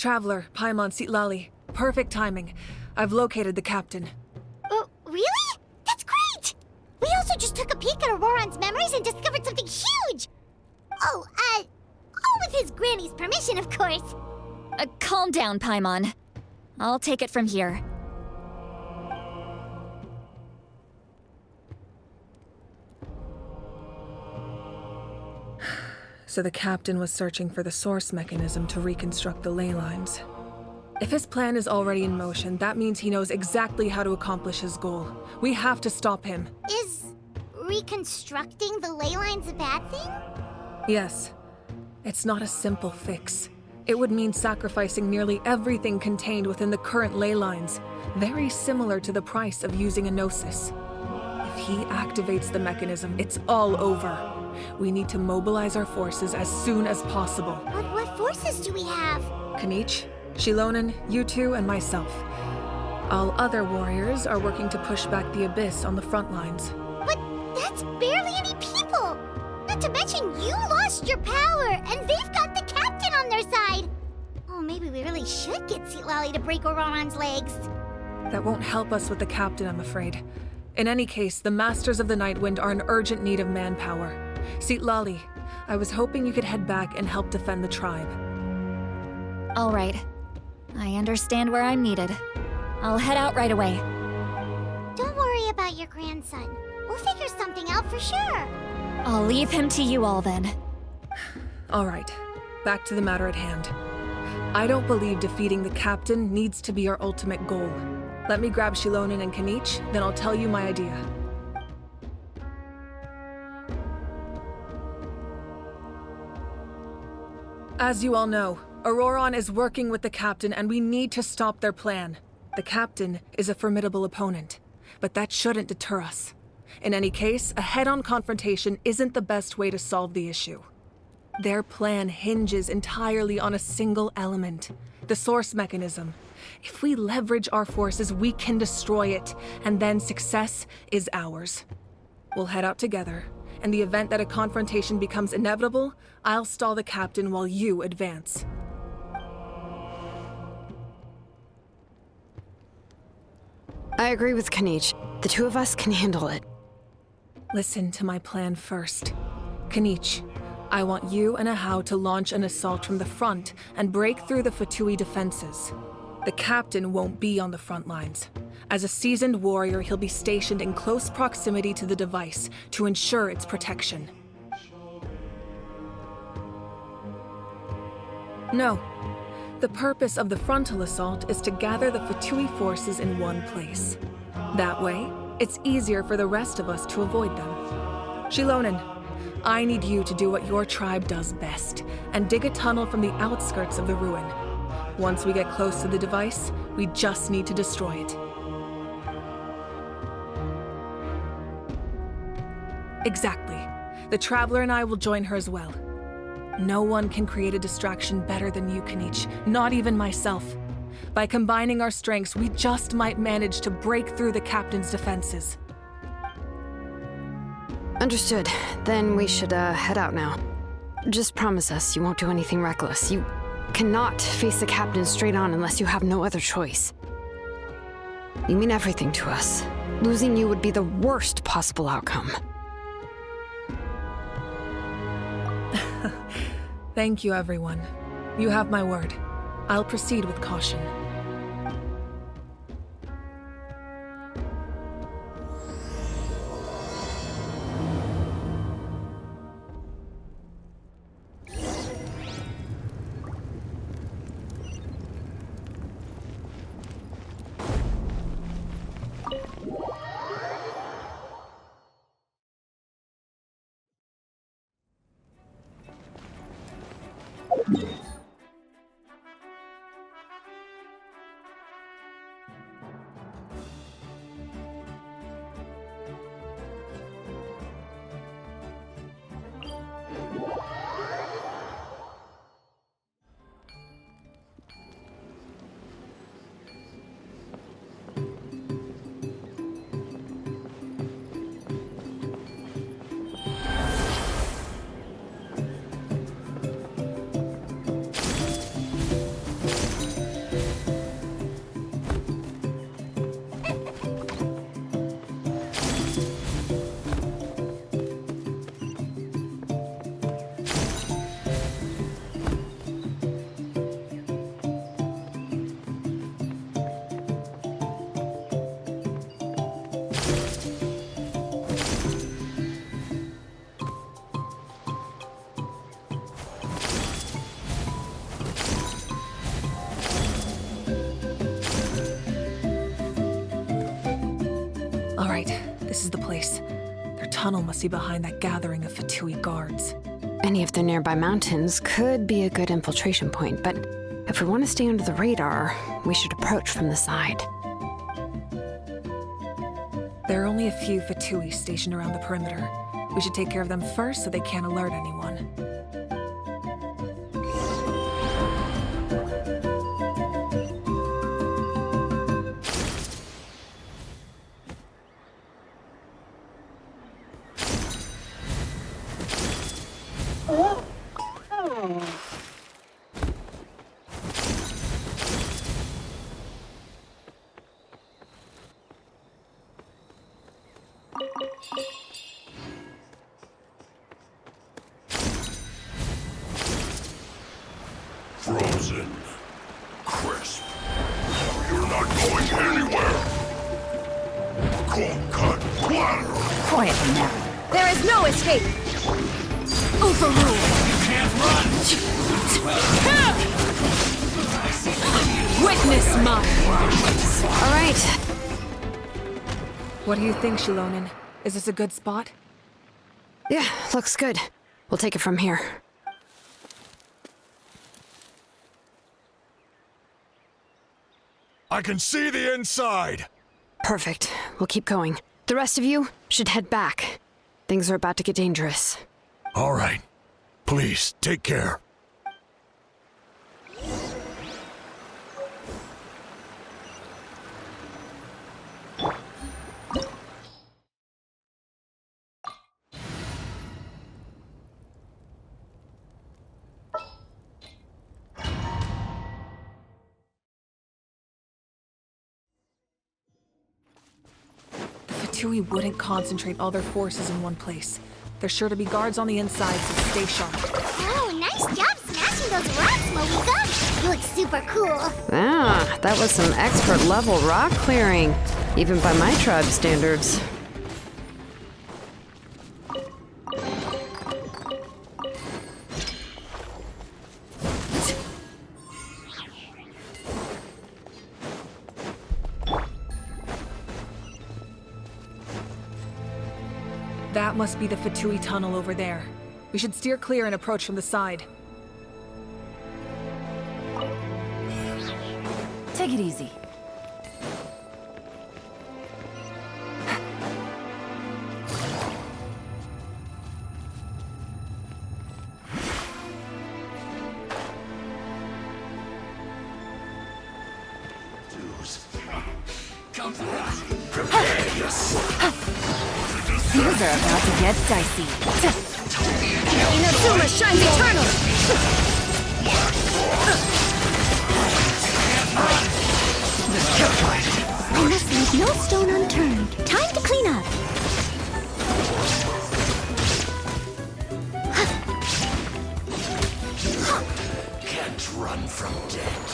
Traveler, Paimon Sitlali. Perfect timing. I've located the captain. Oh, really? That's great! We also just took a peek at Auroran's memories and discovered something huge! Oh, all with his granny's permission, of course. Calm down, Paimon. I'll take it from here. So the captain was searching for the source mechanism to reconstruct the ley lines. If his plan is already in motion, that means he knows exactly how to accomplish his goal. We have to stop him. Is reconstructing the ley lines a bad thing? Yes. It's not a simple fix. It would mean sacrificing nearly everything contained within the current ley lines, very similar to the price of using a gnosis. If he activates the mechanism, it's all over. We need to mobilize our forces as soon as possible. But what forces do we have? Kanich, Shilonen, you two, and myself. All other warriors are working to push back the Abyss on the front lines. But that's barely any people! Not to mention you lost your power, and they've got the captain on their side! Oh, maybe we really should get Sitlali to break Auroran's legs. That won't help us with the captain, I'm afraid. In any case, the Masters of the Nightwind are in urgent need of manpower. Sitlali, I was hoping you could head back and help defend the tribe. All right. I understand where I'm needed. I'll head out right away. Don't worry about your grandson. We'll figure something out for sure. I'll leave him to you all then. All right, back to the matter at hand. I don't believe defeating the captain needs to be our ultimate goal. Let me grab Shilonen and Kanich, then I'll tell you my idea. As you all know, Auroran is working with the captain and we need to stop their plan. The captain is a formidable opponent, but that shouldn't deter us. In any case, a head-on confrontation isn't the best way to solve the issue. Their plan hinges entirely on a single element, the source mechanism. If we leverage our forces, we can destroy it, and then success is ours. We'll head out together. In the event that a confrontation becomes inevitable, I'll stall the captain while you advance. I agree with Kanich. The two of us can handle it. Listen to my plan first. Kanich, I want you and Ahau to launch an assault from the front and break through the Pt1 defenses. The captain won't be on the front lines. As a seasoned warrior, he'll be stationed in close proximity to the device to ensure its protection. No. The purpose of the frontal assault is to gather the Pt1 forces in one place. That way, it's easier for the rest of us to avoid them. Shilonen, I need you to do what your tribe does best, and dig a tunnel from the outskirts of the ruin. Once we get close to the device, we just need to destroy it. Exactly. The Traveler and I will join her as well. No one can create a distraction better than you, Kanich, not even myself. By combining our strengths, we just might manage to break through the captain's defenses. Understood. Then we should, head out now. Just promise us you won't do anything reckless. You cannot face the captain straight on unless you have no other choice. You mean everything to us. Losing you would be the worst possible outcome. Thank you, everyone. You have my word. I'll proceed with caution. This is the place. Their tunnel must be behind that gathering of Fatui guards. Any of the nearby mountains could be a good infiltration point, but if we want to stay under the radar, we should approach from the side. There are only a few Fatui stationed around the perimeter. We should take care of them first so they can't alert anyone. Frozen. Crisp. You're not going anywhere. Cold cut platter. Quietly now. There is no escape! Overruled! Witness my words! All right. What do you think, Shilonin? Is this a good spot? Yeah, looks good. We'll take it from here. I can see the inside. Perfect. We'll keep going. The rest of you should head back. Things are about to get dangerous. All right. Please, take care. Fatui wouldn't concentrate all their forces in one place. There's sure to be guards on the inside, so stay sharp. Oh, nice job smashing those rocks, Mavuika. You look super cool. Ah, that was some expert level rock clearing, even by my tribe standards. That must be the Fatui tunnel over there. We should steer clear and approach from the side. Take it easy. Things are about to get dicey. Inazuma shines eternal! I must leave no stone unturned. Time to clean up. Can't run from death.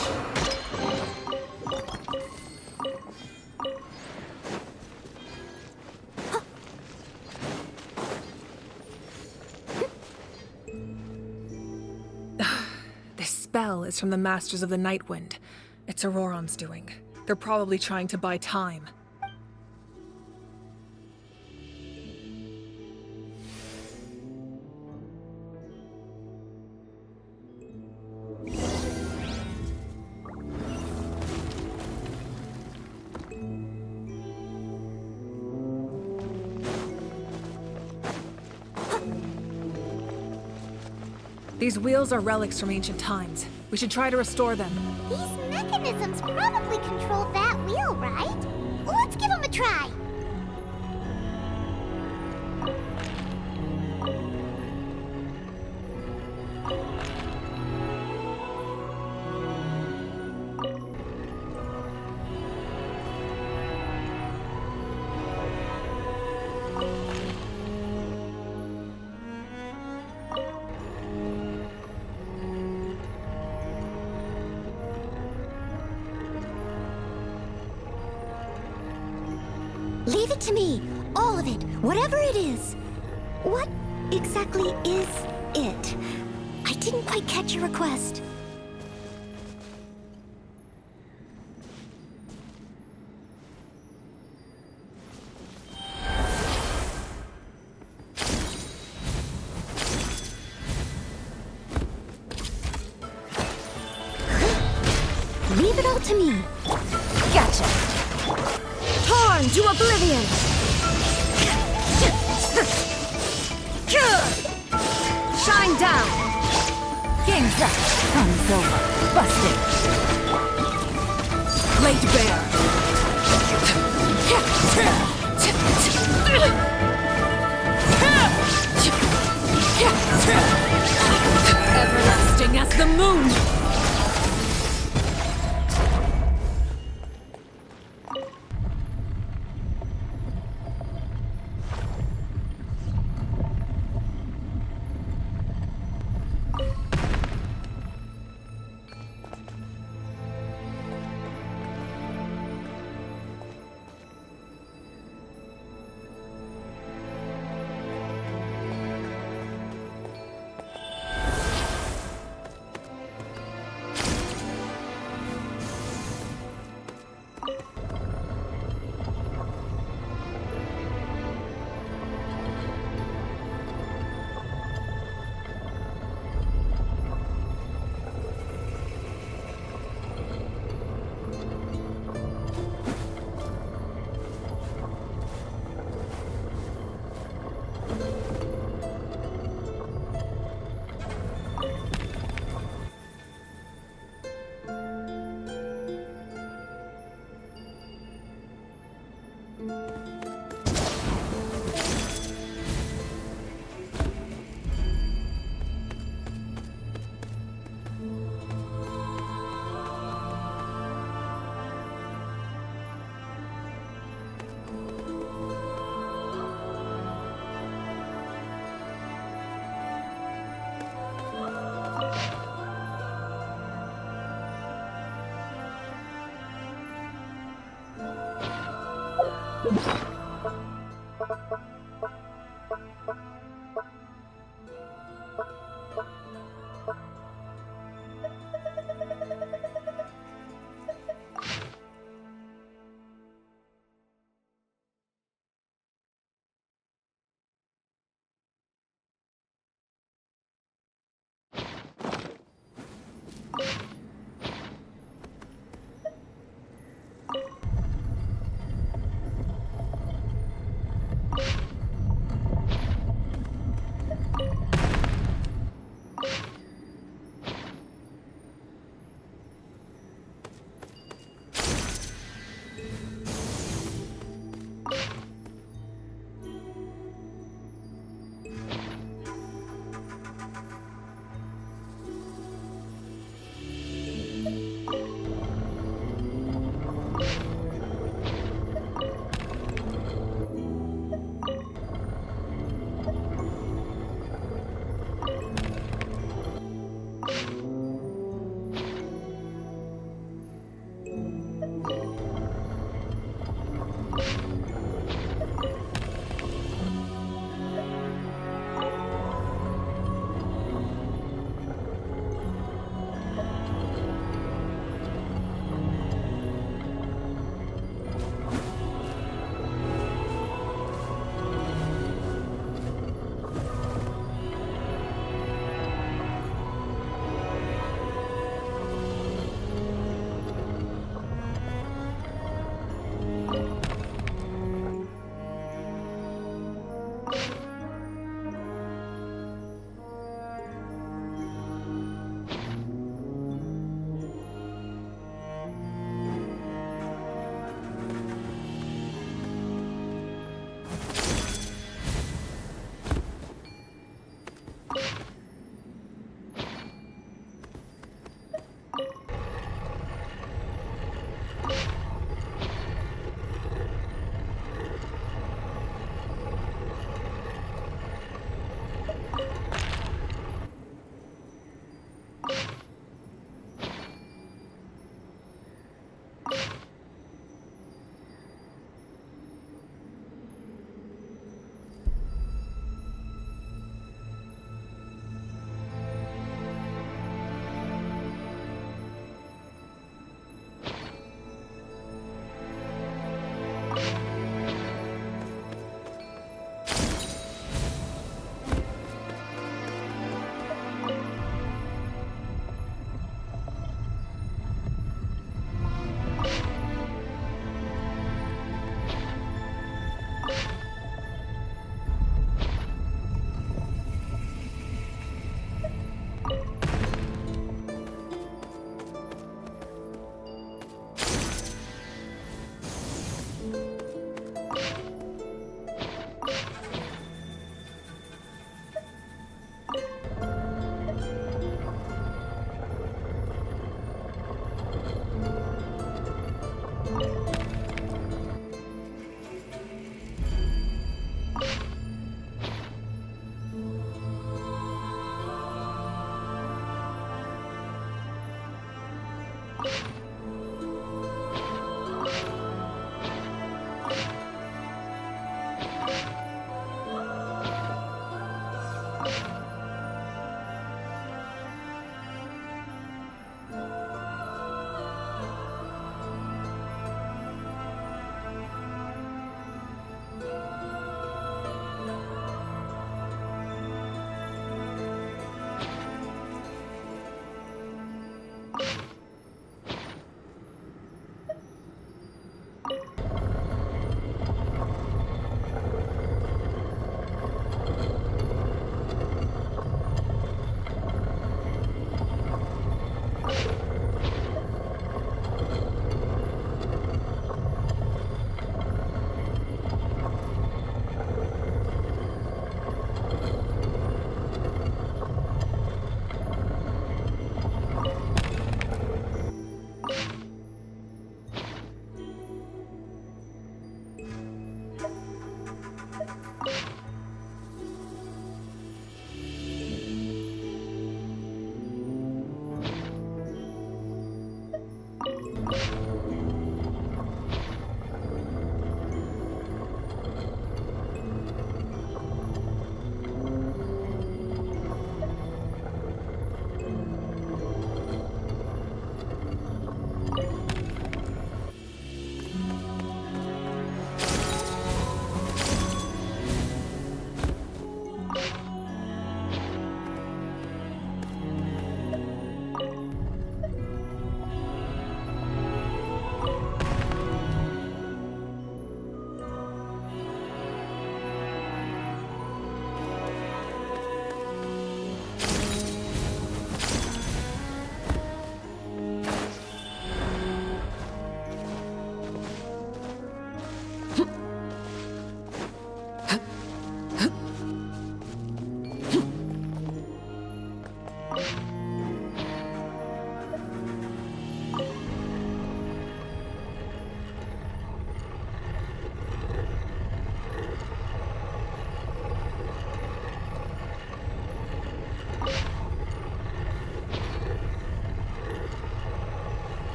This spell is from the Masters of the Night Wind. It's Auroron's doing. They're probably trying to buy time. These wheels are relics from ancient times. We should try to restore them. These mechanisms probably control that wheel, right? Let's give them a try. Leave it to me. All of it. Whatever it is. What exactly is it? I didn't quite catch your request. to me. Gotcha. Torn to oblivion! Shine down! Game's up. Fun's over. Busted. Laid bare. Everlasting as the moon!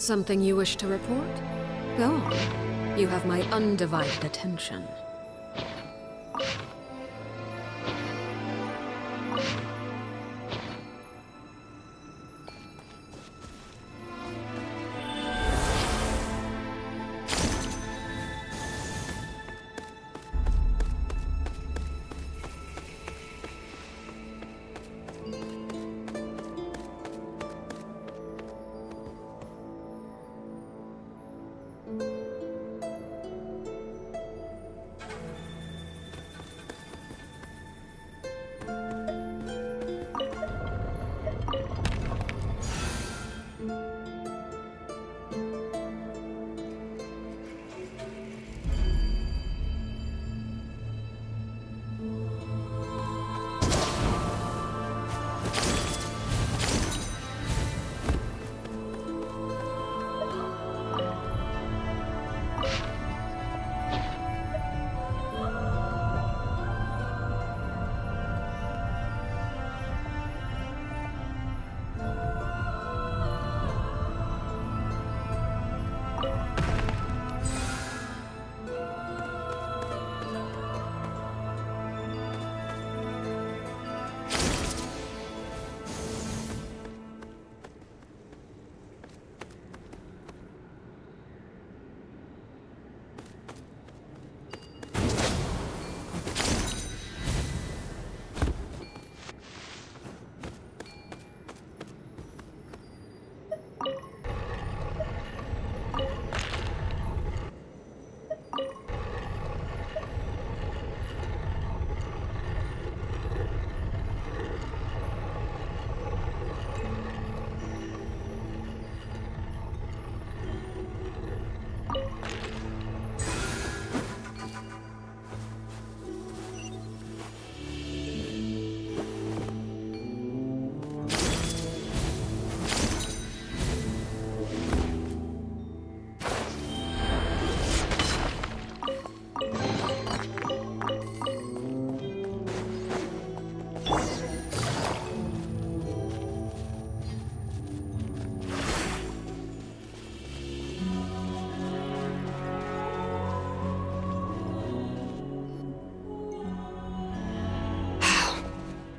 Something you wish to report? Go on. You have my undivided attention.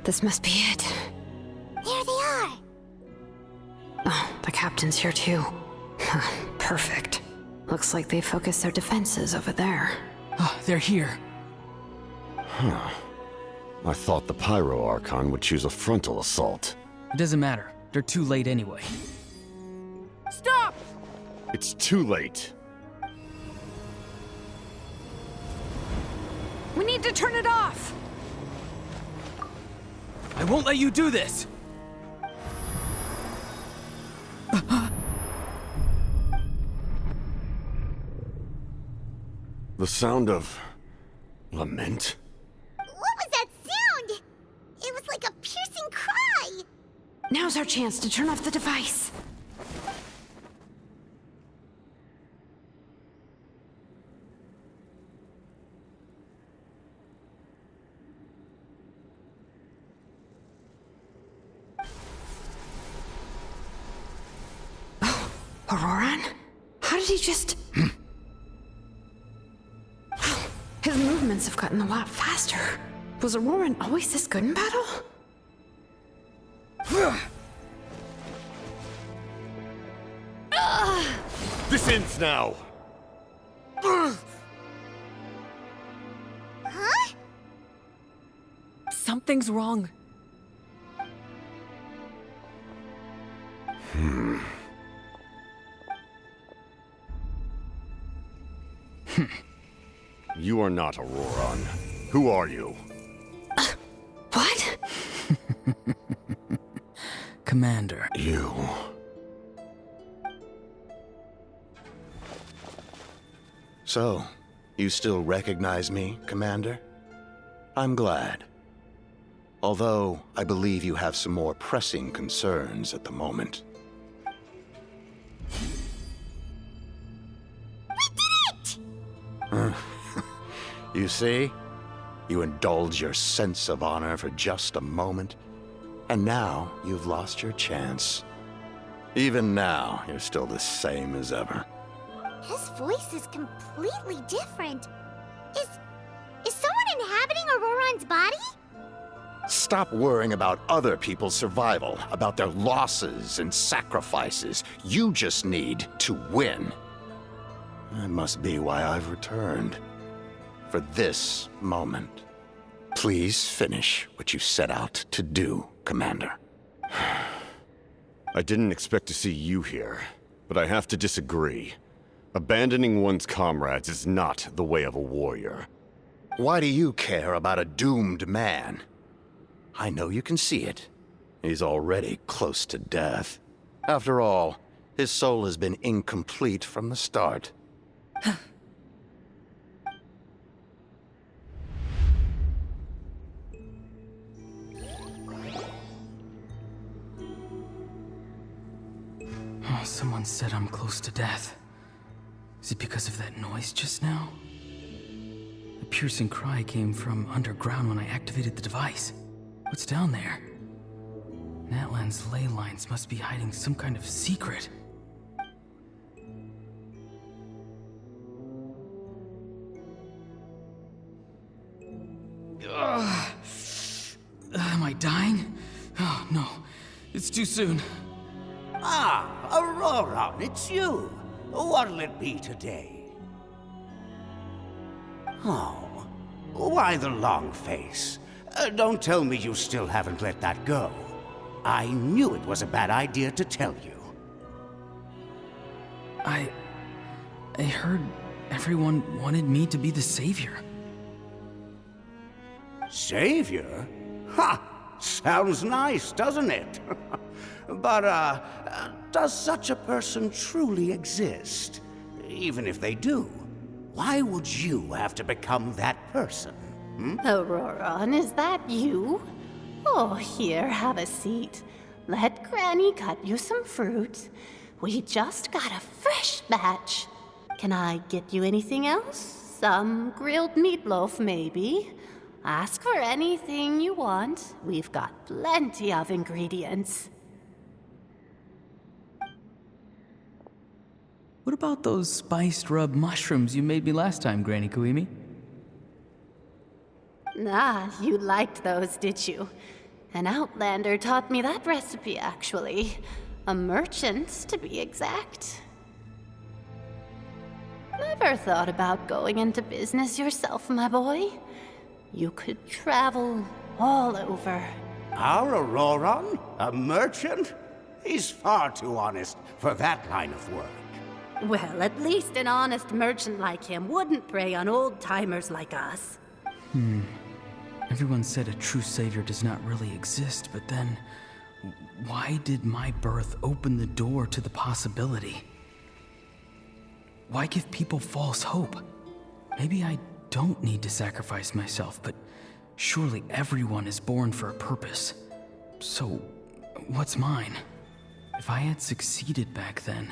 This must be it. There they are. Oh, the captain's here too. Perfect. Looks like they focused their defenses over there. Oh, they're here. Huh. I thought the Pyro Archon would choose a frontal assault. It doesn't matter. They're too late anyway. Stop! It's too late. We need to turn it off! I won't let you do this! The sound of lament? What was that sound? It was like a piercing cry. Now's our chance to turn off the device. Oh, Auroran? How did he just... His movements have gotten a lot faster. Was Auroran always this good in battle? This ends now! Huh? Something's wrong. You are not Auroran. Who are you? What? Commander. You. So, you still recognize me, Commander? I'm glad. Although, I believe you have some more pressing concerns at the moment. You see? You indulge your sense of honor for just a moment, and now you've lost your chance. Even now, you're still the same as ever. His voice is completely different. Is someone inhabiting Auroron's body? Stop worrying about other people's survival, about their losses and sacrifices. You just need to win. That must be why I've returned. For this moment. Please finish what you set out to do, Commander. I didn't expect to see you here, but I have to disagree. Abandoning one's comrades is not the way of a warrior. Why do you care about a doomed man? I know you can see it. He's already close to death. After all, his soul has been incomplete from the start. Oh, someone said I'm close to death. Is it because of that noise just now? The piercing cry came from underground when I activated the device. What's down there? Natlan's ley lines must be hiding some kind of secret. Am I dying? Oh, no. It's too soon. Ah, Auroron, it's you. What'll it be today? Oh, why the long face? Don't tell me you still haven't let that go. I knew it was a bad idea to tell you. I heard everyone wanted me to be the savior. Savior? Ha! Sounds nice, doesn't it? But, does such a person truly exist? Even if they do, why would you have to become that person? Auroron, is that you? Oh, here, have a seat. Let Granny cut you some fruit. We just got a fresh batch. Can I get you anything else? Some grilled meatloaf, maybe? Ask for anything you want. We've got plenty of ingredients. What about those spiced rub mushrooms you made me last time, Granny Kuimi? Ah, you liked those, did you? An outlander taught me that recipe, actually. A merchant, to be exact. Never thought about going into business yourself, my boy? You could travel all over. Our Auroron? A merchant? He's far too honest for that line of work. Well, at least an honest merchant like him wouldn't prey on old-timers like us. Everyone said a true savior does not really exist, but then why did my birth open the door to the possibility? Why give people false hope? Maybe I don't need to sacrifice myself, but surely everyone is born for a purpose. So, what's mine? If I had succeeded back then,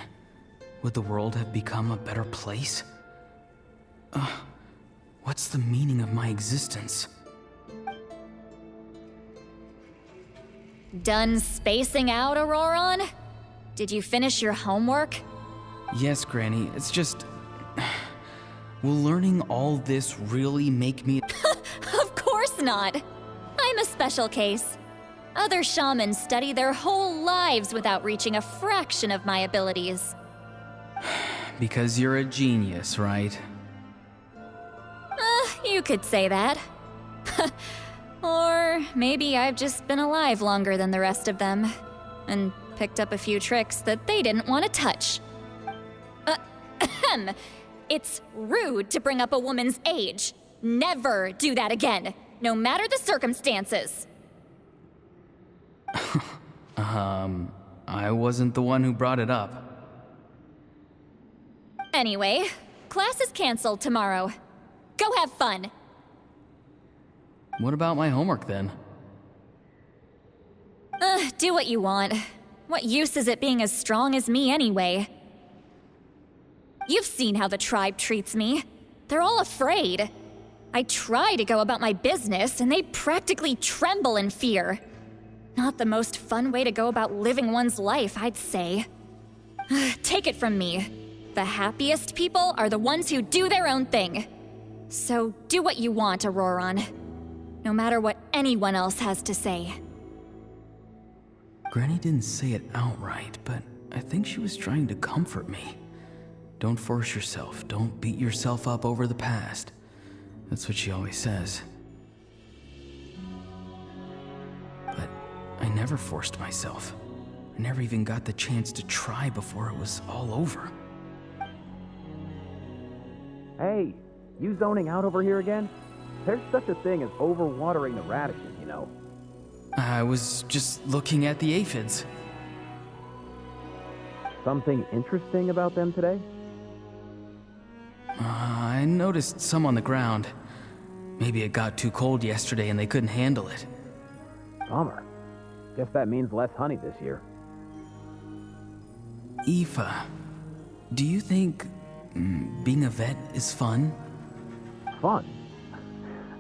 would the world have become a better place? What's the meaning of my existence? Done spacing out, Auroron? Did you finish your homework? Yes, Granny, it's just... Will learning all this really make me... Of course not! I'm a special case. Other shamans study their whole lives without reaching a fraction of my abilities. Because you're a genius, right? You could say that. Or maybe I've just been alive longer than the rest of them, and picked up a few tricks that they didn't want to touch. It's rude to bring up a woman's age. Never do that again, no matter the circumstances. I wasn't the one who brought it up. Anyway, class is canceled tomorrow. Go have fun. What about my homework then? Do what you want. What use is it being as strong as me anyway? You've seen how the tribe treats me. They're all afraid. I try to go about my business, and they practically tremble in fear. Not the most fun way to go about living one's life, I'd say. Take it from me. The happiest people are the ones who do their own thing. So do what you want, Auroron. No matter what anyone else has to say. Granny didn't say it outright, but I think she was trying to comfort me. Don't force yourself. Don't beat yourself up over the past. That's what she always says. But I never forced myself. I never even got the chance to try before it was all over. Hey, you zoning out over here again? There's such a thing as overwatering the radishes, you know. I was just looking at the aphids. Something interesting about them today? I noticed some on the ground. Maybe it got too cold yesterday and they couldn't handle it. Bummer. Guess that means less honey this year. Aoife, do you think being a vet is fun? Fun?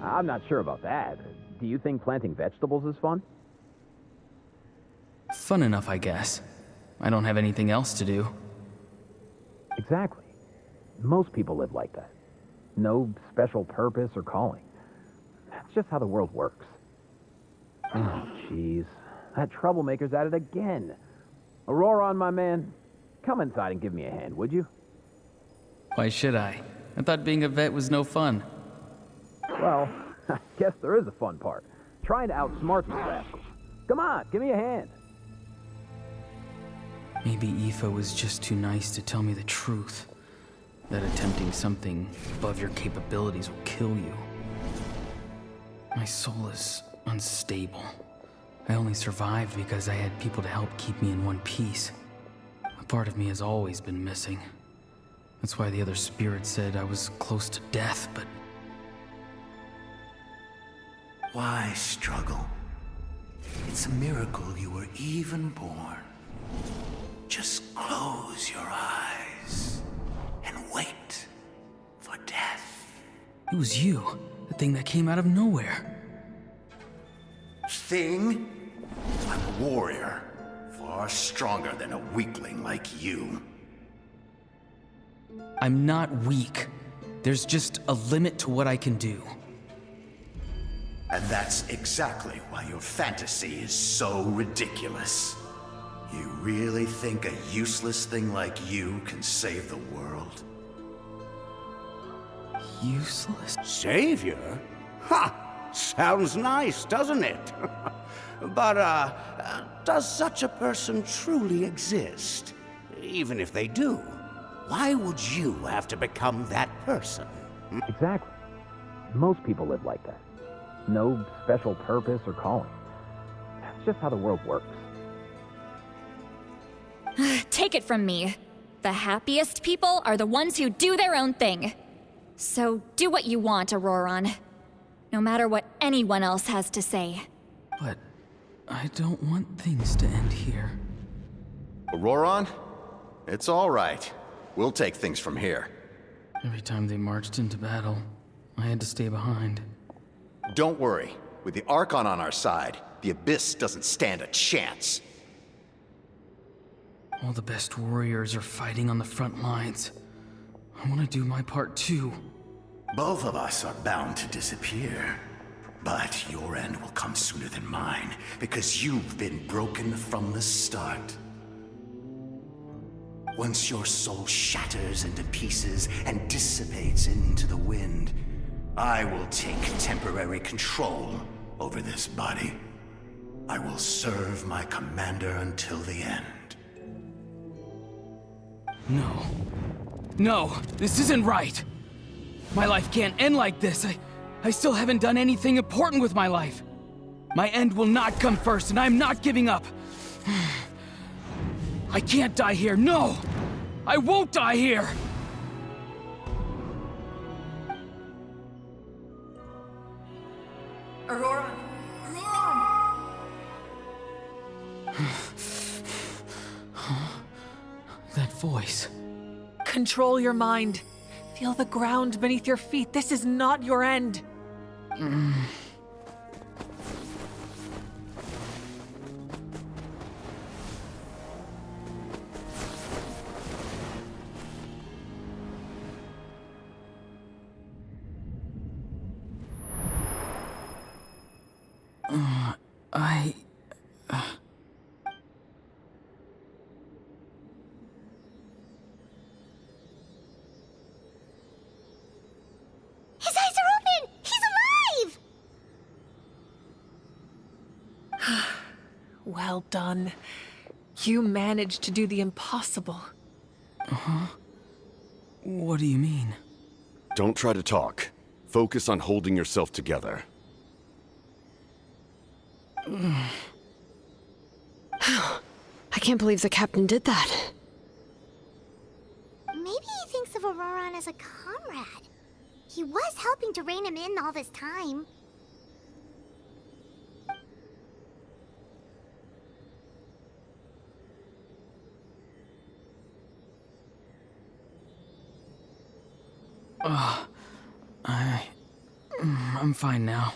I'm not sure about that. Do you think planting vegetables is fun? Fun enough, I guess. I don't have anything else to do. Exactly. Most people live like that. No special purpose or calling. That's just how the world works. Oh, jeez. That troublemaker's at it again. Auroron, my man, come inside and give me a hand, would you? Why should I? I thought being a vet was no fun. Well, I guess there is a fun part. Trying to outsmart these rascals. Come on, give me a hand. Maybe Aoife was just too nice to tell me the truth. That attempting something above your capabilities will kill you. My soul is unstable. I only survived because I had people to help keep me in one piece. A part of me has always been missing. That's why the other spirits said I was close to death, but... Why struggle? It's a miracle you were even born. Just close your eyes and wait for death. It was you, the thing that came out of nowhere. Thing? I'm a warrior, far stronger than a weakling like you. I'm not weak. There's just a limit to what I can do. And that's exactly why your fantasy is so ridiculous. You really think a useless thing like you can save the world? Useless? Savior? Ha! Sounds nice, doesn't it? But, does such a person truly exist? Even if they do, why would you have to become that person? Exactly. Most people live like that. No special purpose or calling. That's just how the world works. Take it from me. The happiest people are the ones who do their own thing. So do what you want, Auroron. No matter what anyone else has to say. But I don't want things to end here. Auroron? It's all right. We'll take things from here. Every time they marched into battle, I had to stay behind. Don't worry. With the Archon on our side, the Abyss doesn't stand a chance. All the best warriors are fighting on the front lines. I want to do my part too. Both of us are bound to disappear. But your end will come sooner than mine, because you've been broken from the start. Once your soul shatters into pieces and dissipates into the wind, I will take temporary control over this body. I will serve my commander until the end. No. No, this isn't right. My life can't end like this. I still haven't done anything important with my life. My end will not come first, and I'm not giving up. I can't die here, no! I won't die here! Auroron! That voice. Control your mind. Feel the ground beneath your feet. This is not your end. His eyes are open! He's alive! Well done. You managed to do the impossible. What do you mean? Don't try to talk. Focus on holding yourself together. I can't believe the captain did that. Maybe he thinks of Auroran as a comrade. He was helping to rein him in all this time. I'm fine now.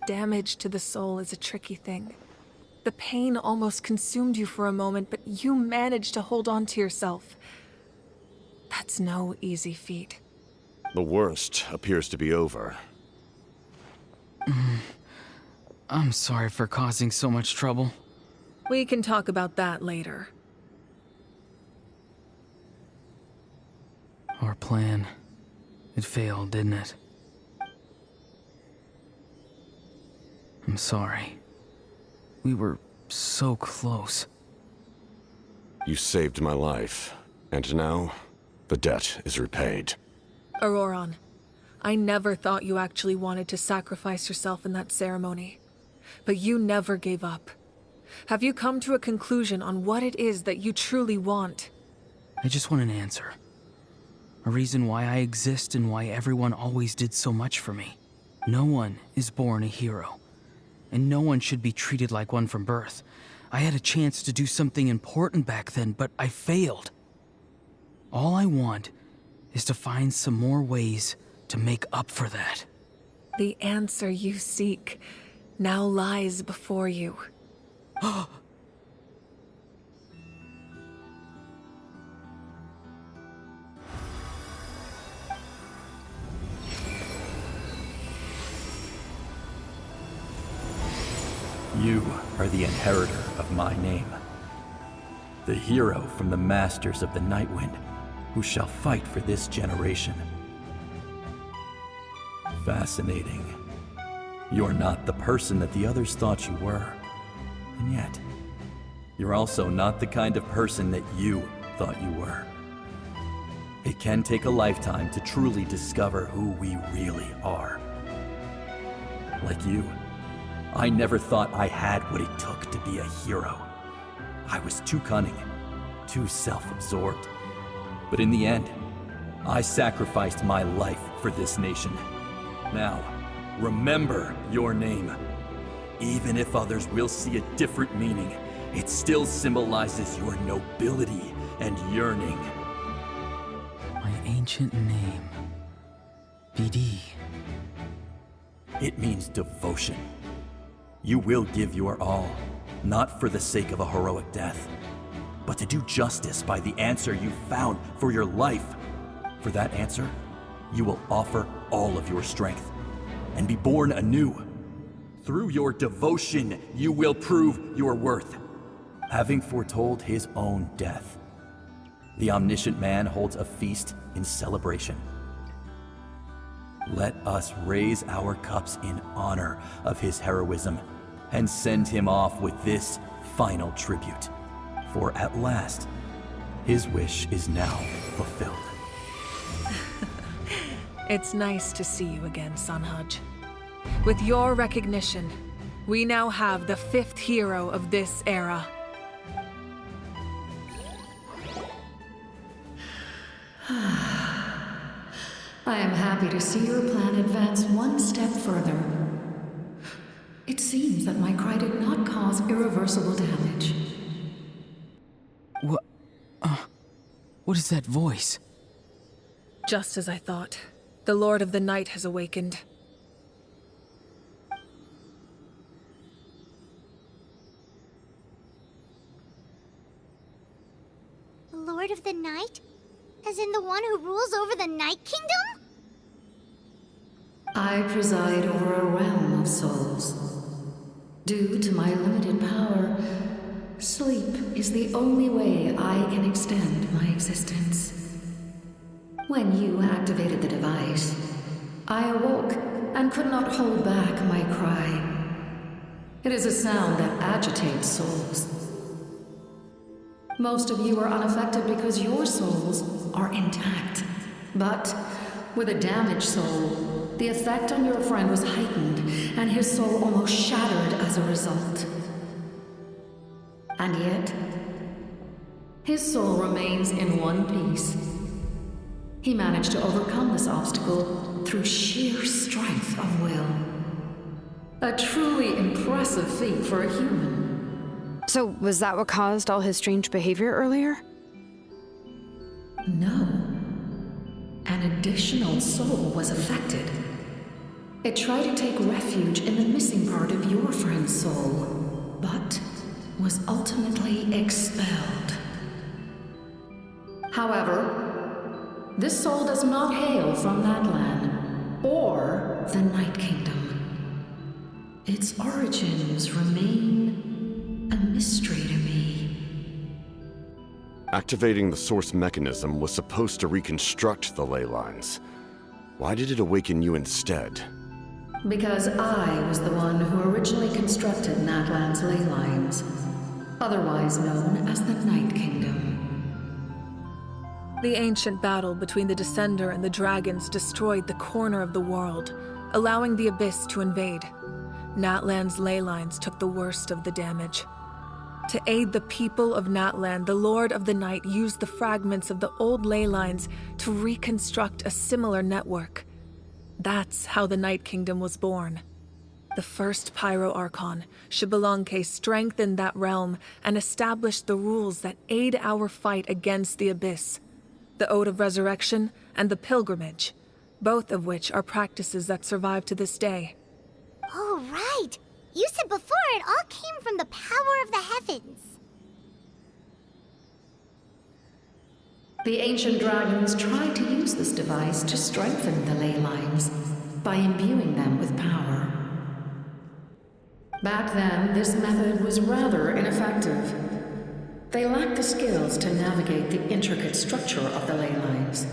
Damage to the soul is a tricky thing. The pain almost consumed you for a moment, but you managed to hold on to yourself. That's no easy feat. The worst appears to be over. I'm sorry for causing so much trouble. We can talk about that later. Our plan. It failed, didn't it? I'm sorry. We were so close. You saved my life, and now the debt is repaid. Auroran, I never thought you actually wanted to sacrifice yourself in that ceremony. But you never gave up. Have you come to a conclusion on what it is that you truly want? I just want an answer. A reason why I exist and why everyone always did so much for me. No one is born a hero. And no one should be treated like one from birth. I had a chance to do something important back then, but I failed. All I want is to find some more ways to make up for that. The answer you seek now lies before you. You are the inheritor of my name. The hero from the masters of the Nightwind, who shall fight for this generation. Fascinating. You're not the person that the others thought you were. And yet, you're also not the kind of person that you thought you were. It can take a lifetime to truly discover who we really are. Like you, I never thought I had what it took to be a hero. I was too cunning, too self-absorbed. But in the end, I sacrificed my life for this nation. Now, remember your name. Even if others will see a different meaning, it still symbolizes your nobility and yearning. My ancient name. BD. It means devotion. You will give your all, not for the sake of a heroic death, but to do justice by the answer you found for your life. For that answer, you will offer all of your strength and be born anew. Through your devotion, you will prove your worth. Having foretold his own death, the omniscient man holds a feast in celebration. Let us raise our cups in honor of his heroism and send him off with this final tribute. For at last, his wish is now fulfilled. It's nice to see you again, Sanhaj. With your recognition, we now have the 5th hero of this era. I am happy to see your plan advance one step further. It seems that my cry did not cause irreversible damage. What is that voice? Just as I thought. The Lord of the Night has awakened. The Lord of the Night? As in the one who rules over the Night Kingdom? I preside over a realm of souls. Due to my limited power, sleep is the only way I can extend my existence. When you activated the device, I awoke and could not hold back my cry. It is a sound that agitates souls. Most of you are unaffected because your souls are intact. But with a damaged soul, the effect on your friend was heightened, and his soul almost shattered as a result. And yet, his soul remains in one piece. He managed to overcome this obstacle through sheer strength of will. A truly impressive feat for a human. So, was that what caused all his strange behavior earlier? No. An additional soul was affected. It tried to take refuge in the missing part of your friend's soul, but was ultimately expelled. However, this soul does not hail from Natlan or the Night Kingdom. Its origins remain a mystery to me. Activating the source mechanism was supposed to reconstruct the ley lines. Why did it awaken you instead? Because I was the one who originally constructed Natlan's ley lines, otherwise known as the Night Kingdom. The ancient battle between the Descender and the dragons destroyed the corner of the world, allowing the Abyss to invade. Natlan's ley lines took the worst of the damage. To aid the people of Natlan, the Lord of the Night used the fragments of the old ley lines to reconstruct a similar network. That's how the Night Kingdom was born. The first Pyro Archon, Xbalanque, strengthened that realm and established the rules that aid our fight against the Abyss. The Ode of Resurrection and the Pilgrimage, both of which are practices that survive to this day. Oh, right! You said before it all came from the power of the heavens. The ancient dragons tried to use this device to strengthen the ley lines by imbuing them with power. Back then, this method was rather ineffective. They lacked the skills to navigate the intricate structure of the ley lines.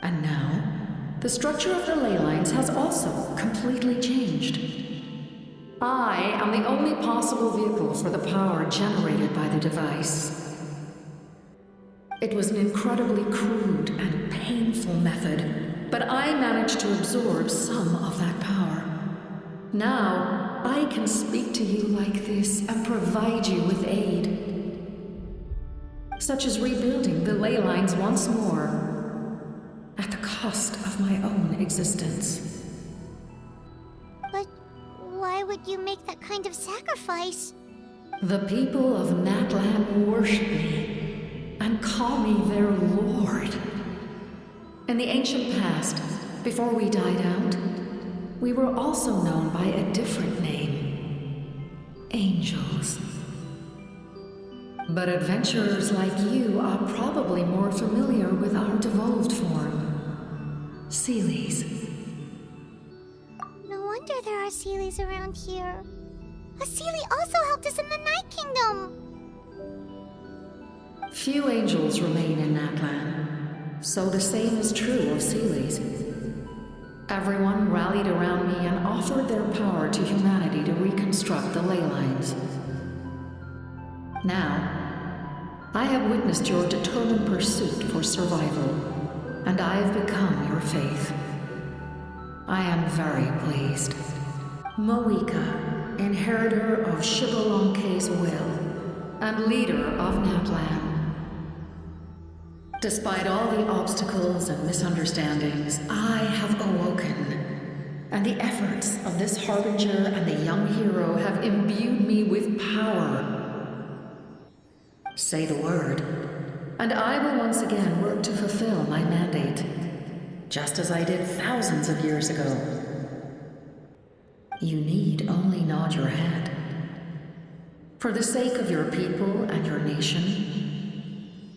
And now, the structure of the ley lines has also completely changed. I am the only possible vehicle for the power generated by the device. It was an incredibly crude and painful method, but I managed to absorb some of that power. Now, I can speak to you like this and provide you with aid, such as rebuilding the ley lines once more, at the cost of my own existence. But why would you make that kind of sacrifice? The people of Natlan worship me and call me their lord. In the ancient past, before we died out, we were also known by a different name: angels. But adventurers like you are probably more familiar with our devolved form, Seelies. No wonder there are Seelies around here. A Seelie also helped us in the Night Kingdom. Few angels remain in Natlan, so the same is true of Seelies. Everyone rallied around me and offered their power to humanity to reconstruct the ley lines. Now, I have witnessed your determined pursuit for survival, and I have become your faith. I am very pleased. Mavuika, inheritor of Xbalanque's will, and leader of Natlan. Despite all the obstacles and misunderstandings, I have awoken, and the efforts of this harbinger and the young hero have imbued me with power. Say the word, and I will once again work to fulfill my mandate, just as I did thousands of years ago. You need only nod your head. For the sake of your people and your nation,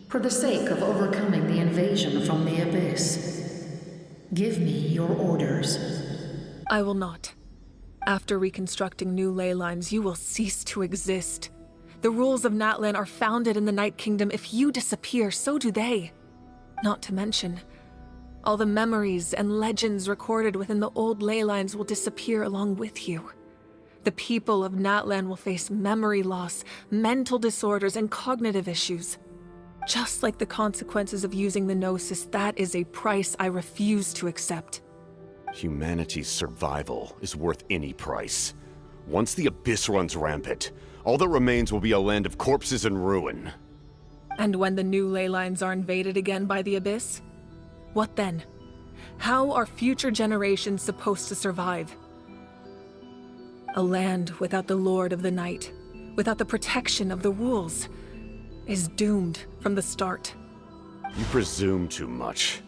for the sake of overcoming the invasion from the Abyss, give me your orders. I will not. After reconstructing new ley lines, you will cease to exist. The rules of Natlan are founded in the Night Kingdom. If you disappear, so do they. Not to mention, all the memories and legends recorded within the old ley lines will disappear along with you. The people of Natlan will face memory loss, mental disorders, and cognitive issues. Just like the consequences of using the Gnosis, that is a price I refuse to accept. Humanity's survival is worth any price. Once the Abyss runs rampant, all that remains will be a land of corpses and ruin. And when the new ley lines are invaded again by the Abyss? What then? How are future generations supposed to survive? A land without the Lord of the Night, without the protection of the rules, is doomed from the start. You presume too much.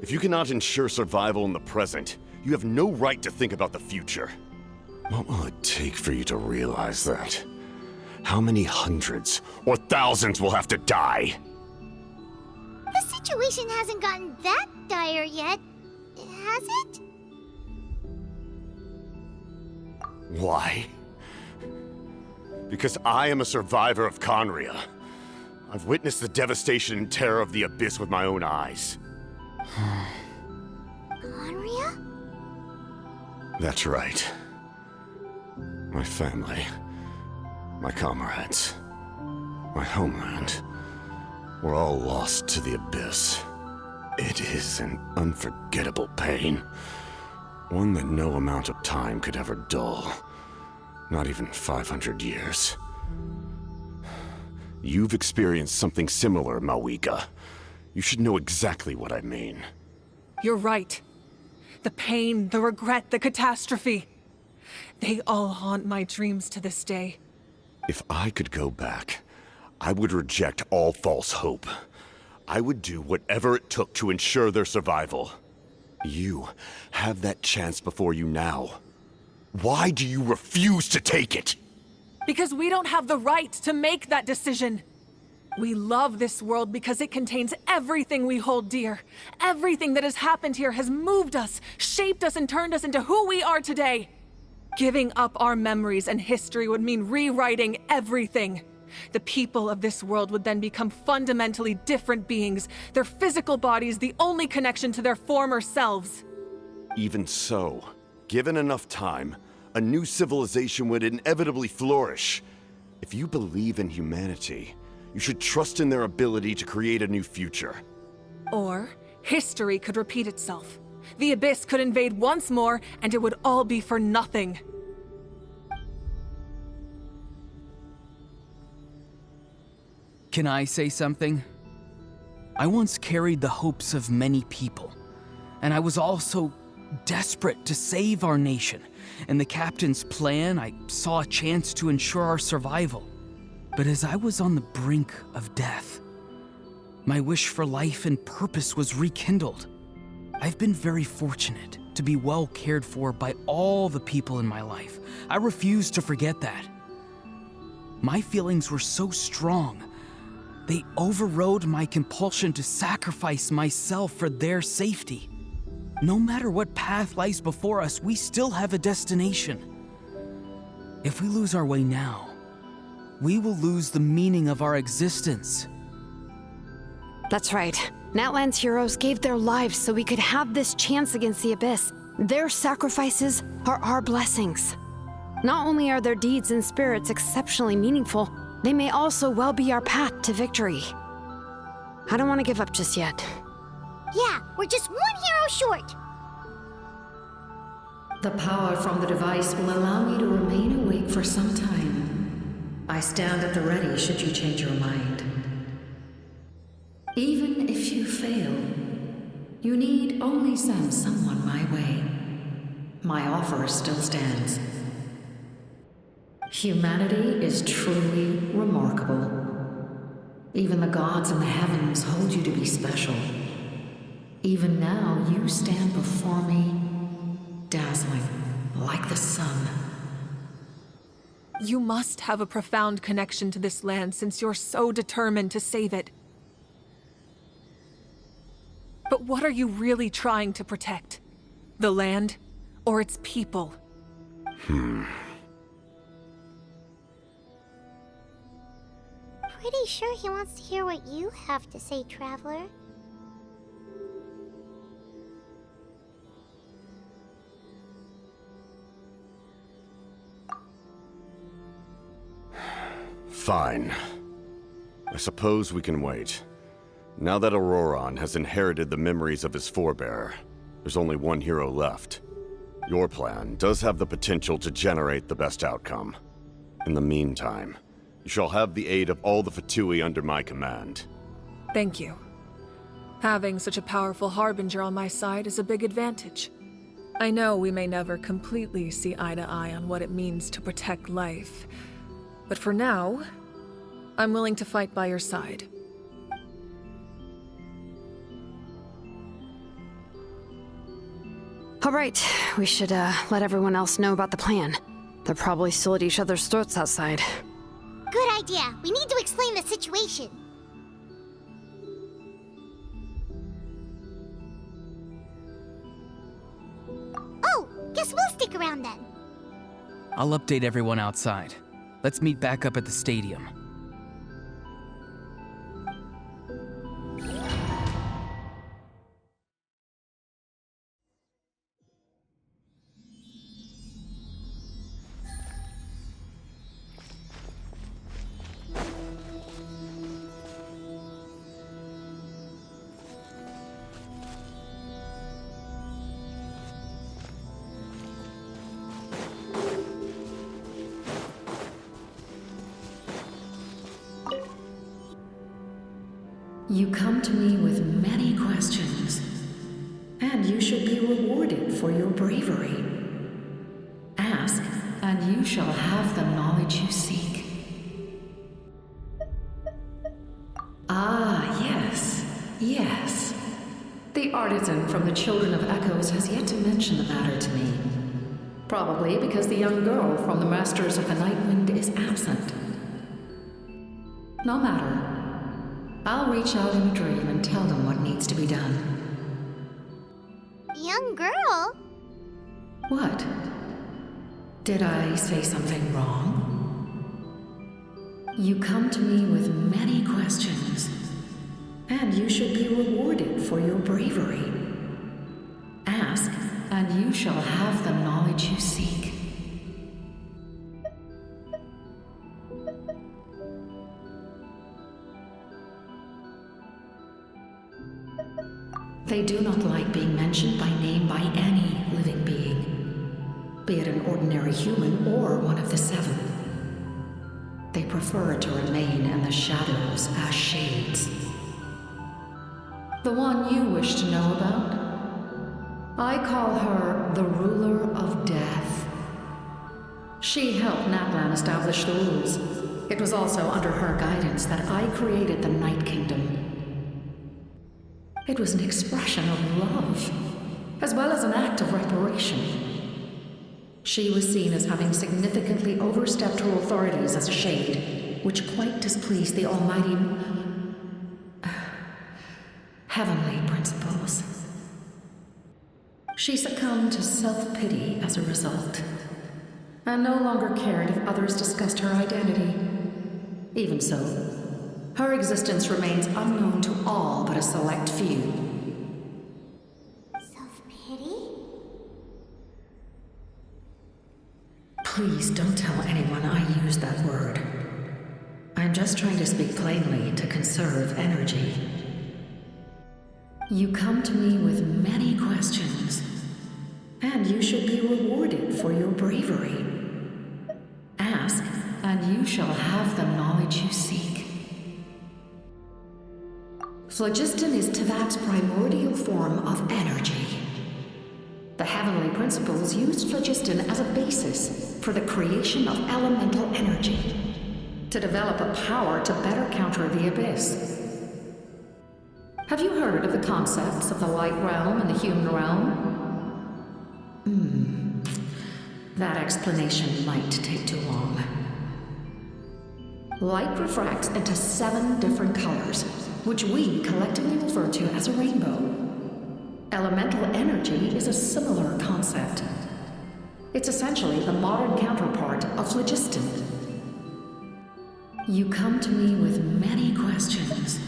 If you cannot ensure survival in the present, you have no right to think about the future. What will it take for you to realize that? How many hundreds or thousands will have to die? The situation hasn't gotten that dire yet, has it? Why? Because I am a survivor of Conria. I've witnessed the devastation and terror of the Abyss with my own eyes. Conria? That's right. My family, my comrades, my homeland, were all lost to the Abyss. It is an unforgettable pain. One that no amount of time could ever dull. Not even 500 years. You've experienced something similar, Mavuika. You should know exactly what I mean. You're right. The pain, the regret, the catastrophe. They all haunt my dreams to this day. If I could go back, I would reject all false hope. I would do whatever it took to ensure their survival. You have that chance before you now. Why do you refuse to take it? Because we don't have the right to make that decision. We love this world because it contains everything we hold dear. Everything that has happened here has moved us, shaped us, and turned us into who we are today. Giving up our memories and history would mean rewriting everything. The people of this world would then become fundamentally different beings, their physical bodies the only connection to their former selves. Even so, given enough time, a new civilization would inevitably flourish. If you believe in humanity, you should trust in their ability to create a new future. Or, history could repeat itself. The Abyss could invade once more, and it would all be for nothing. Can I say something? I once carried the hopes of many people, and I was also desperate to save our nation. In the Captain's plan, I saw a chance to ensure our survival. But as I was on the brink of death, my wish for life and purpose was rekindled. I've been very fortunate to be well cared for by all the people in my life. I refuse to forget that. My feelings were so strong, they overrode my compulsion to sacrifice myself for their safety. No matter what path lies before us, we still have a destination. If we lose our way now, we will lose the meaning of our existence. That's right. Natlan's heroes gave their lives so we could have this chance against the Abyss. Their sacrifices are our blessings. Not only are their deeds and spirits exceptionally meaningful, they may also well be our path to victory. I don't want to give up just yet. Yeah, we're just one hero short. The power from the device will allow me to remain awake for some time. I stand at the ready should you change your mind. Even if you fail, you need only send someone my way. My offer still stands. Humanity is truly remarkable. Even the gods in the heavens hold you to be special. Even now, you stand before me, dazzling like the sun. You must have a profound connection to this land since you're so determined to save it. But what are you really trying to protect? The land or its people? Pretty sure he wants to hear what you have to say, Traveler. Fine. I suppose we can wait. Now that Auroron has inherited the memories of his forebear, there's only one hero left. Your plan does have the potential to generate the best outcome. In the meantime, you shall have the aid of all the Fatui under my command. Thank you. Having such a powerful harbinger on my side is a big advantage. I know we may never completely see eye to eye on what it means to protect life, but for now, I'm willing to fight by your side. All right, we should let everyone else know about the plan. They're probably still at each other's throats outside. Good idea. We need to explain the situation. Oh, guess we'll stick around then. I'll update everyone outside. Let's meet back up at the stadium. You come to me with many questions, and you should be rewarded for your bravery. Ask, and you shall have the knowledge you seek. Ah, yes, yes. The artisan from the Children of Echoes has yet to mention the matter to me. Probably because the young girl from the Masters of the Nightwind is absent. No matter. I'll reach out in a dream and tell them what needs to be done. Young girl? What? Did I say something wrong? You come to me with many questions, and you should be rewarded for your bravery. Ask, and you shall have the knowledge you seek. They do not like being mentioned by name by any living being, be it an ordinary human or one of the seven. They prefer to remain in the shadows as shades. The one you wish to know about? I call her the Ruler of Death. She helped Natlan establish the rules. It was also under her guidance that I created the Night Kingdom. It was an expression of love, as well as an act of reparation. She was seen as having significantly overstepped her authorities as a shade, which quite displeased the almighty heavenly principles. She succumbed to self-pity as a result, and no longer cared if others discussed her identity. Even so, her existence remains unknown to all but a select few. Self-pity? Please don't tell anyone I used that word. I'm just trying to speak plainly to conserve energy. You come to me with many questions, and you should be rewarded for your bravery. Ask, and you shall have the knowledge you seek. Phlogiston is Tevat's primordial form of energy. The heavenly principles used phlogiston as a basis for the creation of elemental energy, to develop a power to better counter the abyss. Have you heard of the concepts of the light realm and the human realm? That explanation might take too long. Light refracts into 7 different colors, which we collectively refer to as a rainbow. Elemental energy is a similar concept. It's essentially the modern counterpart of phlogiston. You come to me with many questions,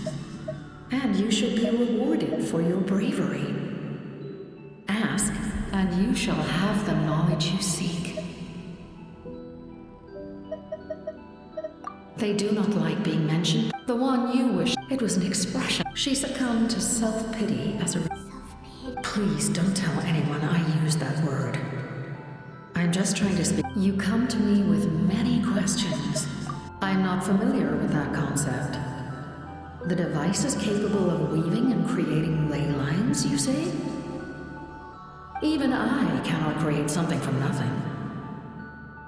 and you should be rewarded for your bravery. Ask, and you shall have the knowledge you seek. They do not like being mentioned. The one you wish, it was an expression. She succumbed to self-pity as a... Please don't tell anyone I used that word. I'm just trying to speak. You come to me with many questions. I'm not familiar with that concept. The device is capable of weaving and creating ley lines, you say? Even I cannot create something from nothing.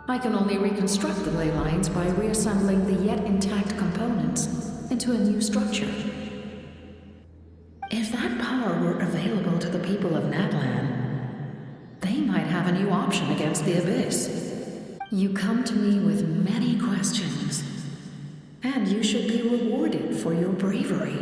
I can only reconstruct the ley lines by reassembling the yet intact components into a new structure. If that power were available to the people of Natlan, they might have a new option against the Abyss. You come to me with many questions, and you should be rewarded for your bravery.